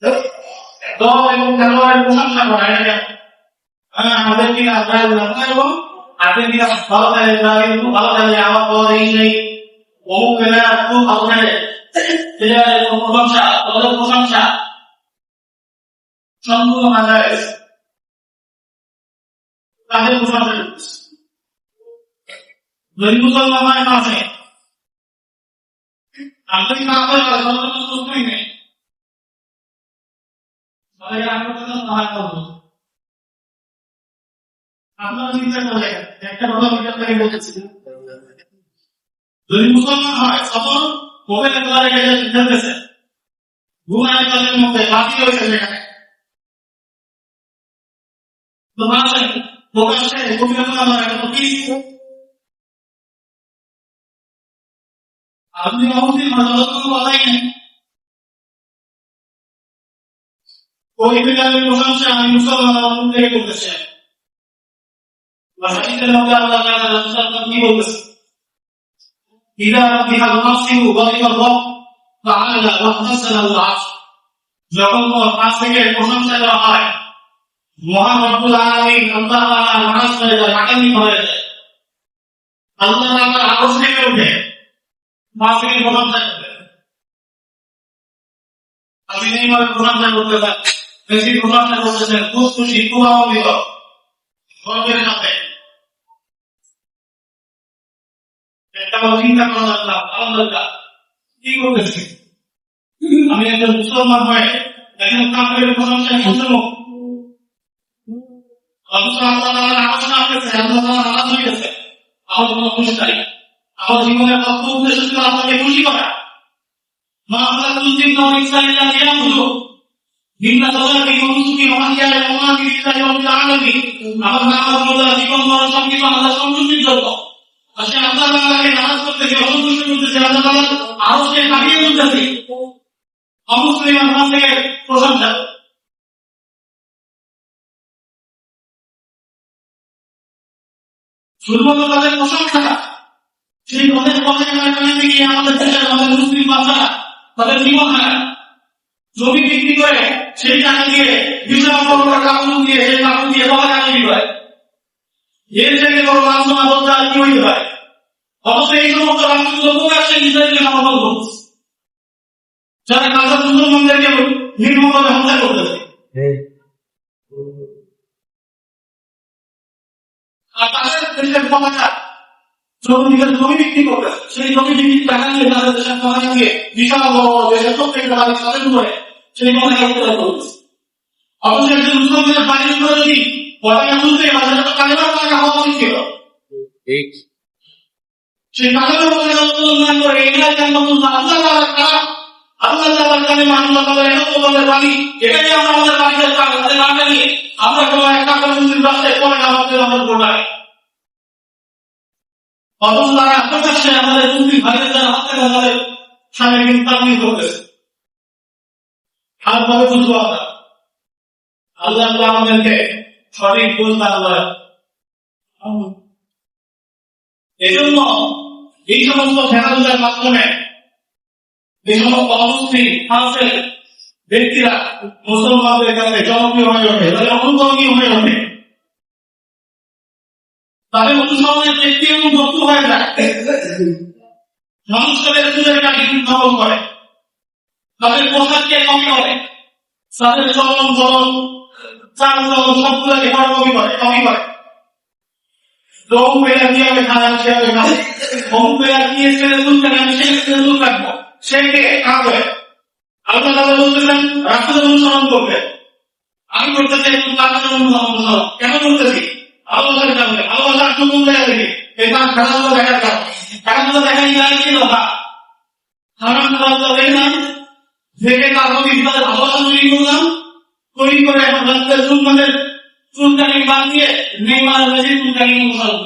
দল এবং খেলোয়াড়ের প্রশংসা করা, এটা আমাদের কি এবং আর্জেন্টিনা ভালো খেলে, ব্রাজিল খুব ভালো খেলে, আমার দল এই নেই, অমুক খেলোয়াড় খুব ভালো খেলে, প্লেয়ারের প্রশংসা, দলের প্রশংসা সম্পূর্ণ মাঝারে তাদের প্রশংসা করতেছে। যদি মুসলমানের মাঝে আপনি কাপড় মুসলিম নেই, আপনারা চিন্তা করে একটা কথা বিচার করে বলতেছি, যদি মুসলমান হয় তখন মোবাইল খেলতেছে ঘুমায় তাদের মধ্যে বাতিল হয়েছে সেখানে, তো মানে প্রকাশ্যে আপনি অবশ্যই কথাই নেই, ওই বিধানের প্রশংসা আমি মুসলমান থেকে করতেছি। কি বলতেছে যখন পাঁচ থেকে প্রশংসা দেওয়া হয়, মহান রব্বুল আলামিন আল্লাহ তাআলা নারাজ হয়ে যায়, রাগান্বিত হয়ে যায়, আল্লাহ তাআলা আরশ থেকে উঠে পাঁচ থেকে প্রশংসা করবে। আপনি এইভাবে প্রশংসা করতে পারেন, বেশি প্রশংসা করতেছেন, খুব খুশি, খুব আনন্দিত, গর্বের সাথে একটা চিন্তা করা দরকার, আলহামদুলিল্লাহ কি করতেছি আমি একজন মুসলমান হয়ে একজন কাফেরের প্রশংসা শুনবো, অথচ আল্লাহ তাআলার আলোচনা আসতেছে, আল্লাহ তাআলা নারাজ হয়ে গেছে, আমার কোনো খুশি নাই। আমার জীবনের লক্ষ্য উদ্দেশ্য ছিল আপনাকে খুশি করা। মা আল্লাহ তুলসিম নবী ইসলামিল্লাহ ইয়ামুদু বিল্লাহ তাআলা ইউনুসুকি ওয়াহিয়া ওয়ামানি বিল্লাহি ওয়াল আলামিন, আমার নামাজ রোজা জীবন মরণ সবকিছু আমাদের সন্তুষ্টির জন্য। আসলে আল্লাহ তাআলাকে নারাজ করতে গিয়ে অসন্তুষ্ট করতেছে, আল্লাহ তাআলা আরশকে কাঁপিয়ে তুলতেছে, অমুসলিম মাঝ থেকে প্রশংসা। শুধুমাত্র তাদের প্রশংসা, সেই পথের পথে গিয়ে আমাদের দেশের আমাদের মুসলিম বাচ্চারা তাদের জীবন হারায়, জমি বিক্রি করে সেই টাকা দিয়ে বিশাল বড় কাপড় দিয়ে সেই কাপড় দিয়ে সবাই চাকরি করে, এর থেকে বড় লাঞ্ছনা বলতে আর কি হইতে পারে। অবশ্য এই সমস্ত রাষ্ট্রগুলো প্রকাশ্যে নিজেদেরকে সমর্থন করছে, যারা কাজা মুসলমানদেরকে নির্মমভাবে হত্যা করতেছে, আর তাদের দেশের ক্ষমতা জমি বিক্রি করবে, সেই জমি বিক্রি টাকা নিয়ে তাদের দেশের ক্ষমতা দিয়ে বিশাল বড় দেশের প্রত্যেকটা বাড়ি স্বাধীন করে সেই ক্ষমতা উত্তোলন করতেছে। অবশ্যই একজন মুসলমানের বাড়ির উপরে যদি পতাকা তুলতে বাজারে কালেমার পতাকা হওয়া উচিত ছিল, সেই কালেমার পতাকা উত্তোলন না করে এলাকায় আল্লাহ তাআলার কালাম, আল্লাহ তাআলার কালেমা, আল্লাহ তাআলার একাত্মবাদের বাণী, এটাকে আমরা আমাদের বাড়িতে তাদের নামটা নিয়ে আমরা কোনো একটা মুসলিম রাস্তায় পরে আমাদের করলাম, অথচ তারা প্রকাশ্যে আমাদের মুসলিম ভাইদের যারা হত্যা করে তাদের সামনে কিন্তু তামিল করতেছে। খারাপভাবে বুঝবো আমরা, আল্লাহ আমাদেরকে সঠিক বুঝতে হবে। এই জন্য এই সমস্ত খেলাধুলার মাধ্যমে এই সমস্ত অমুসলিম ফ্রান্সের ব্যক্তিরা মুসলমানদের কাছে জনপ্রিয় হয়ে ওঠে, তাদের অনুকরণীয় হয়ে ওঠে, তাদের অনুসরণের ব্যক্তি এবং বস্তু হয়ে যায়, মানুষকে চুলের কাটি দখল করে, তাদের পোশাককে কমি করে, তাদের চলন বলন চাল চলন সবগুলোকে কমি করে, রং পেয়ার দিয়ে আমি খারাপ সেভাবে খাবো, রং পেয়ার দিয়ে ছেলে চুল কাটে আমি সেই ছেলে চুল কাটবো, সেকে কাঁদবে। আল্লাহ তাআলা বলতেছেন রাসূল অনুসরণ করবে, আমি করতেছি অনুসরণ, কেন করতেছি ভালোবাসার কারণে, ভালোবাসার সুন্দর দেখা দেখি এটা খেলাধুলা দেখার কারণ, খেলাধুলা দেখাই ছিল না হারাম খেলাধুলা দেখলাম, দেখে তার প্রতি ভালোবাসা তৈরি করলাম, তৈরি করে এখন রাস্তায় সুলমানের চুলকানি বাদ দিয়ে নেইমার চুলকানি অনুসরণ